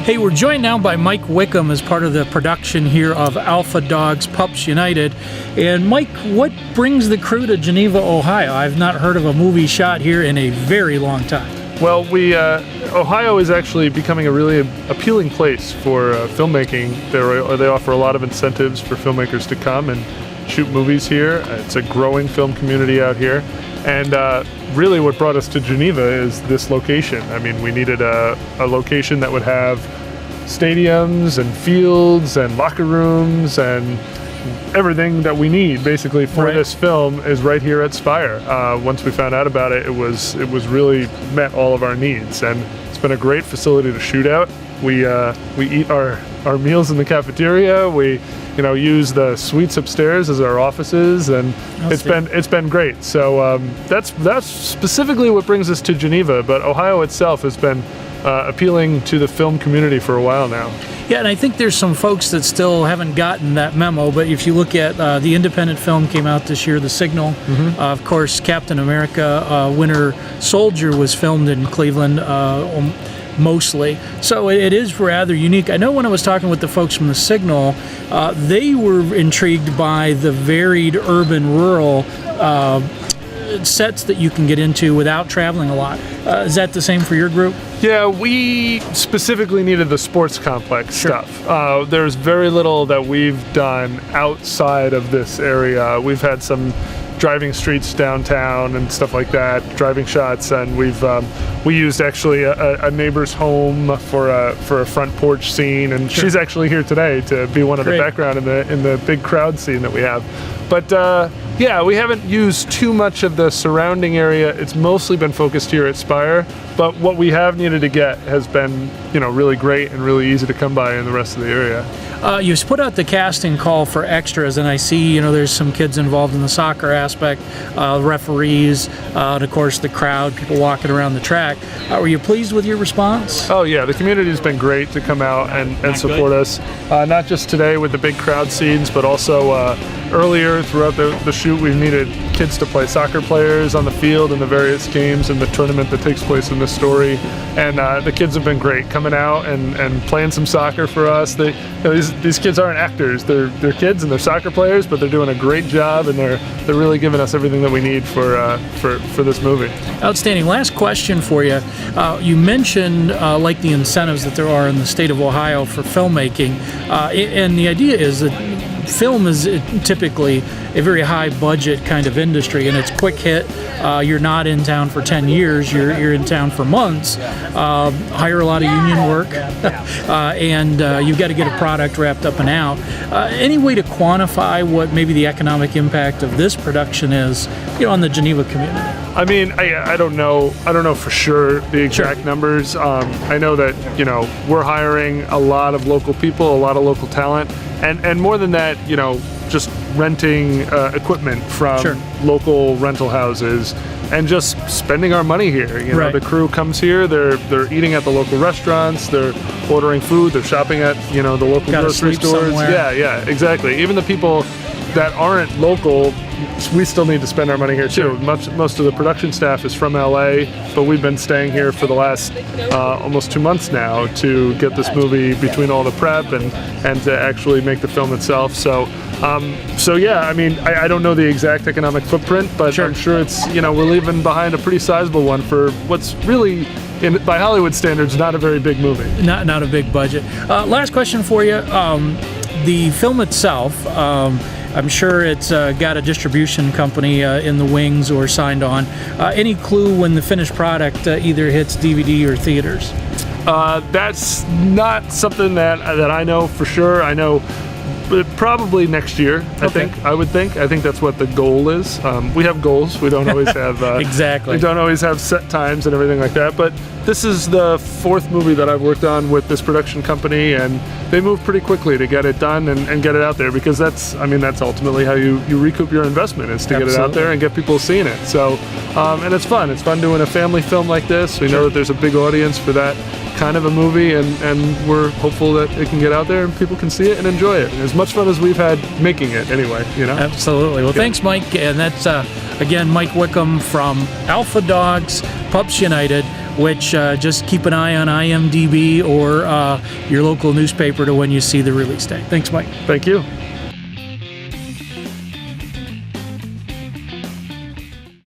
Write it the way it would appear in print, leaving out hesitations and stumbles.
Hey, we're joined now by Mike Wickham as part of the production here of Alpha Dogz Pups United. And Mike, what brings the crew to Geneva, Ohio? I've not heard of a movie shot here in a very long time. Well, Ohio is actually becoming a really appealing place for filmmaking. They offer a lot of incentives for filmmakers to come and shoot movies here. It's a growing film community out here. And really what brought us to Geneva is this location. I mean, we needed a location that would have stadiums and fields and locker rooms and everything that we need basically for this film is right here at Spire. Once we found out about it, it was really met all of our needs, and it's been a great facility to shoot out. We eat our meals in the cafeteria. We use the suites upstairs as our offices, and it's been great. So that's specifically what brings us to Geneva. But Ohio itself has been appealing to the film community for a while now. Yeah, and I think there's some folks that still haven't gotten that memo, but if you look at the independent film came out this year, The Signal. Of course, Captain America Winter Soldier was filmed in Cleveland mostly. So it is rather unique. I know when I was talking with the folks from The Signal, they were intrigued by the varied urban-rural sets that you can get into without traveling a lot. Is that the same for your group? Yeah, we specifically needed the sports complex stuff. There's very little that we've done outside of this area. We've had some driving streets downtown and stuff like that, driving shots, and we used actually a neighbor's home for a front porch scene, and she's actually here today to be one of the background in the big crowd scene that we have. But yeah, we haven't used too much of the surrounding area. It's mostly been focused here at Spire, but what we have needed to get has been really great and really easy to come by in the rest of the area. You've put out the casting call for extras, and I see there's some kids involved in the soccer aspect, referees, and of course the crowd, people walking around the track. Were you pleased with your response? Oh yeah, the community has been great to come out and support us. Not just today with the big crowd scenes, but also earlier throughout the shoot we've needed kids to play soccer players on the field in the various games in the tournament that takes place in this story. And the kids have been great coming out and playing some soccer for us. These kids aren't actors, they're kids and they're soccer players, but they're doing a great job, and they're really giving us everything that we need for this movie. Outstanding. Last question for you. You mentioned like the incentives that there are in the state of Ohio for filmmaking, and the idea is that film is typically a very high budget kind of industry, and it's quick hit. You're not in town for 10 years, you're in town for months. Hire a lot of union work, and you've got to get a product wrapped up and out. Any way to quantify what maybe the economic impact of this production is on the Geneva community? I mean, I don't know for sure the exact numbers. I know that we're hiring a lot of local people, a lot of local talent, and more than that, just renting equipment from local rental houses and just spending our money here. The crew comes here, they're eating at the local restaurants, they're ordering food, they're shopping at the local grocery stores. Somewhere. Yeah, exactly. Even the people that aren't local, we still need to spend our money here too. Most of the production staff is from LA, but we've been staying here for the last almost 2 months now to get this movie between all the prep and to actually make the film itself. So yeah, I mean, I don't know the exact economic footprint, but I'm sure it's we're leaving behind a pretty sizable one for what's really, by Hollywood standards, not a very big movie. Not a big budget. Last question for you. The film itself, I'm sure it's got a distribution company in the wings or signed on. Any clue when the finished product either hits DVD or theaters? That's not something that I know for sure. I know probably next year, I would think. I think that's what the goal is. We have goals. We don't always have exactly. We don't always have set times and everything like that. But this is the 4th movie that I've worked on with this production company, and they move pretty quickly to get it done and get it out there, because that's ultimately how you recoup your investment, is to get it out there and get people seeing it. So, and it's fun. It's fun doing a family film like this. We know that there's a big audience for that kind of a movie, and we're hopeful that it can get out there and people can see it and enjoy it. And as much fun as we've had making it anyway, Absolutely. Well, thanks, Mike. And that's, again, Mike Wickham from Alpha Dogz Pups United. which just keep an eye on IMDb or your local newspaper to when you see the release date. Thanks, Mike. Thank you.